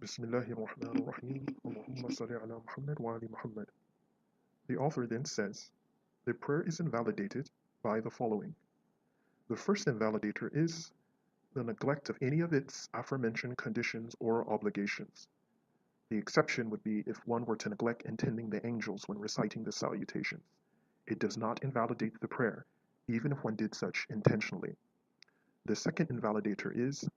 Bismillahirrahmanirrahim. Allahumma salli ala Muhammad wa ali Muhammad. The author then says, the prayer is invalidated by the following. The first invalidator is the neglect of any of its aforementioned conditions or obligations. The exception would be if one were to neglect intending the angels when reciting the salutations. It does not invalidate the prayer, even if one did such intentionally. The second invalidator is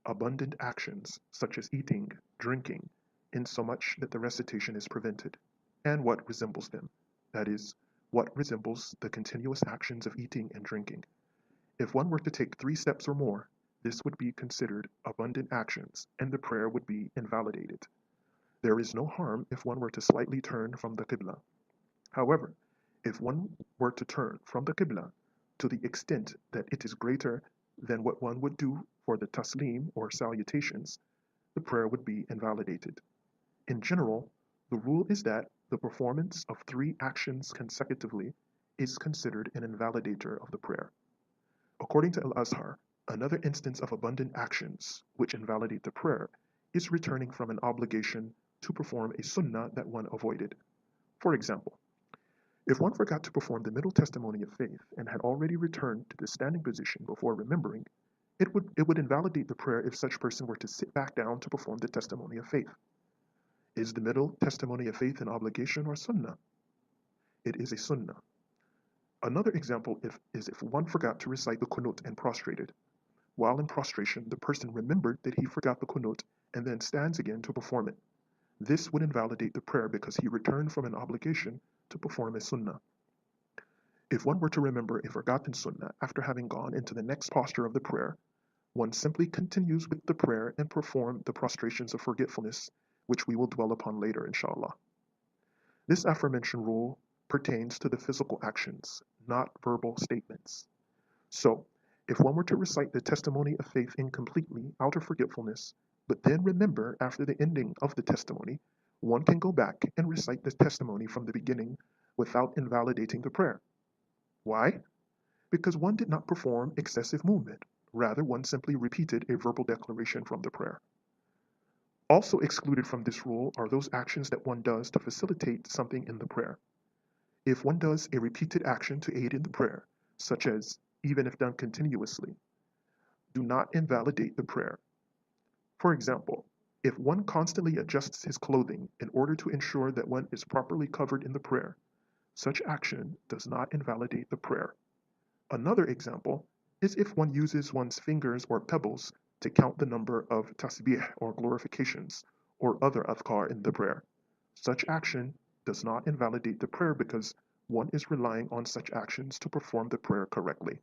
abundant actions, such as eating, drinking, insomuch that the recitation is prevented, and what resembles them, that is, what resembles the continuous actions of eating and drinking. If one were to take 3 steps or more, this would be considered abundant actions, and the prayer would be invalidated. There is no harm if one were to slightly turn from the Qibla. However, if one were to turn from the Qibla to the extent that it is greater than what one would do for the taslim or salutations, the prayer would be invalidated. In general, the rule is that the performance of 3 actions consecutively is considered an invalidator of the prayer. According to Al-Azhar, another instance of abundant actions which invalidate the prayer is returning from an obligation to perform a sunnah that one avoided. For example, if one forgot to perform the middle testimony of faith and had already returned to the standing position before remembering, it would invalidate the prayer if such person were to sit back down to perform the testimony of faith. Is the middle testimony of faith an obligation or sunnah? It is a sunnah. Another example is if one forgot to recite the qunut and prostrated. While in prostration, the person remembered that he forgot the qunut and then stands again to perform it. This would invalidate the prayer because he returned from an obligation to perform a sunnah. If one were to remember a forgotten sunnah after having gone into the next posture of the prayer, one simply continues with the prayer and perform the prostrations of forgetfulness, which we will dwell upon later, inshallah. This aforementioned rule pertains to the physical actions, not verbal statements. So, if one were to recite the testimony of faith incompletely out of forgetfulness, but then remember after the ending of the testimony, one can go back and recite the testimony from the beginning without invalidating the prayer. Why? Because one did not perform excessive movement. Rather, one simply repeated a verbal declaration from the prayer. Also excluded from this rule are those actions that one does to facilitate something in the prayer. If one does a repeated action to aid in the prayer, such as, even if done continuously, do not invalidate the prayer. For example, if one constantly adjusts his clothing in order to ensure that one is properly covered in the prayer, such action does not invalidate the prayer. Another example is if one uses one's fingers or pebbles to count the number of tasbih or glorifications or other adhkar in the prayer. Such action does not invalidate the prayer because one is relying on such actions to perform the prayer correctly.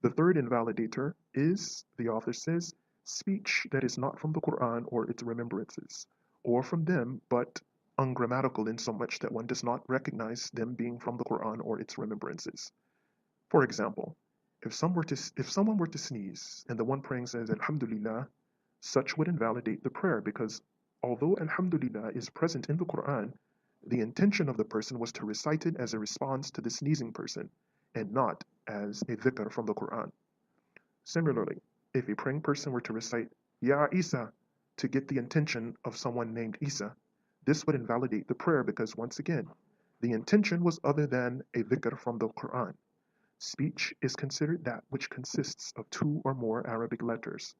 The third invalidator is, the author says, speech that is not from the Quran or its remembrances, or from them but ungrammatical in so much that one does not recognize them being from the Quran or its remembrances. For example, if someone were to sneeze and the one praying says Alhamdulillah, such would invalidate the prayer because although Alhamdulillah is present in the Quran, the intention of the person was to recite it as a response to the sneezing person and not as a dhikr from the Quran. Similarly, if a praying person were to recite Ya Isa to get the intention of someone named Isa, this would invalidate the prayer because once again, the intention was other than a dhikr from the Quran. Speech is considered that which consists of 2 or more Arabic letters.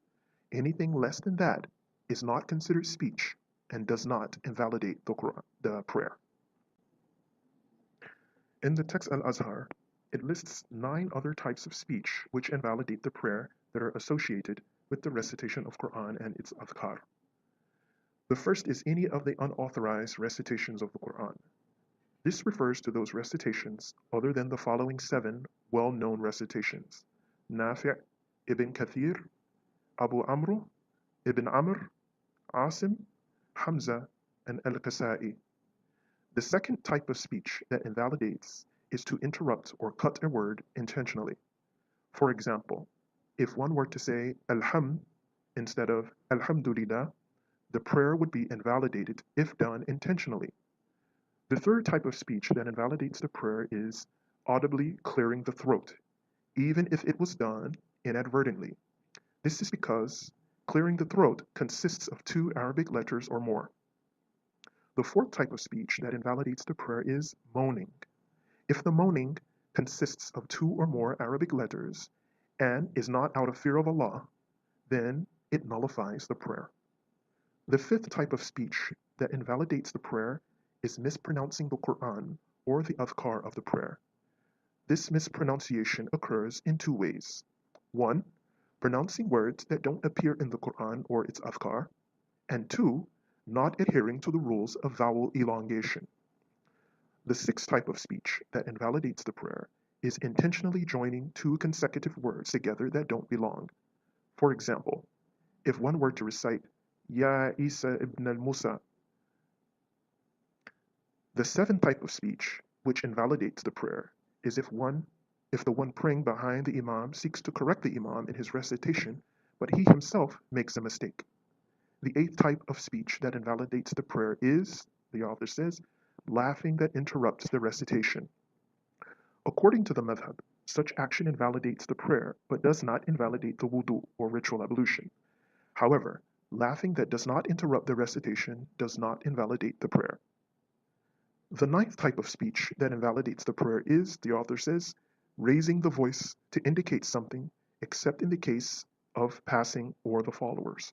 Anything less than that is not considered speech and does not invalidate the prayer. In the text Al-Azhar, it lists 9 other types of speech which invalidate the prayer that are associated with the recitation of Quran and its adhkar. The first is any of the unauthorized recitations of the Quran. This refers to those recitations other than the following 7 well-known recitations: Nafi', Ibn Kathir, Abu Amr, Ibn Amr, Asim, Hamza, and Al-Kasai. The second type of speech that invalidates is to interrupt or cut a word intentionally. For example, if one were to say Alhamd instead of Alhamdulillah, the prayer would be invalidated if done intentionally. The third type of speech that invalidates the prayer is audibly clearing the throat, even if it was done inadvertently. This is because Clearing the throat consists of 2 Arabic letters or more. The fourth type of speech that invalidates the prayer is moaning. If the moaning consists of 2 or more Arabic letters and is not out of fear of Allah, then it nullifies the prayer. The fifth type of speech that invalidates the prayer is mispronouncing the Quran or the adhkar of the prayer. This mispronunciation occurs in 2 ways. 1. Pronouncing words that don't appear in the Quran or its adhkar, and 2. Not adhering to the rules of vowel elongation. The sixth type of speech that invalidates the prayer is intentionally joining 2 consecutive words together that don't belong. For example, if one were to recite Ya Isa ibn al-Musa. The seventh type of speech which invalidates the prayer is if the one praying behind the Imam seeks to correct the Imam in his recitation, but he himself makes a mistake. The eighth type of speech that invalidates the prayer is, the author says, laughing that interrupts the recitation. According to the madhab, such action invalidates the prayer but does not invalidate the wudu or ritual ablution. However, laughing that does not interrupt the recitation does not invalidate the prayer. The ninth type of speech that invalidates the prayer is, the author says, raising the voice to indicate something except in the case of passing or the followers.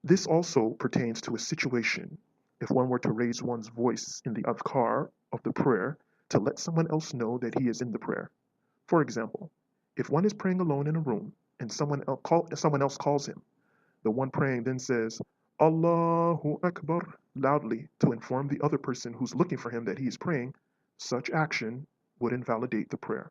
This also pertains to a situation if one were to raise one's voice in the adhkar of the prayer to let someone else know that he is in the prayer. For example, if one is praying alone in a room and someone else calls him, the one praying then says, Allahu Akbar, loudly to inform the other person who's looking for him that he is praying. Such action would invalidate the prayer.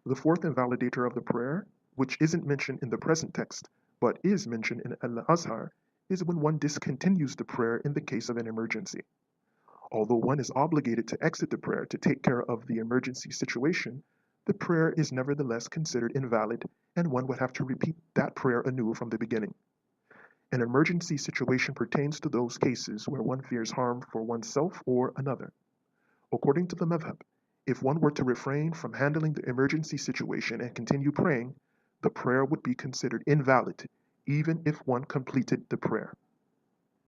The fourth invalidator of the prayer, which isn't mentioned in the present text, but is mentioned in Al-Azhar, is when one discontinues the prayer in the case of an emergency. Although one is obligated to exit the prayer to take care of the emergency situation, the prayer is nevertheless considered invalid, and one would have to repeat that prayer anew from the beginning. An emergency situation pertains to those cases where one fears harm for oneself or another. According to the madhab, if one were to refrain from handling the emergency situation and continue praying, the prayer would be considered invalid, even if one completed the prayer.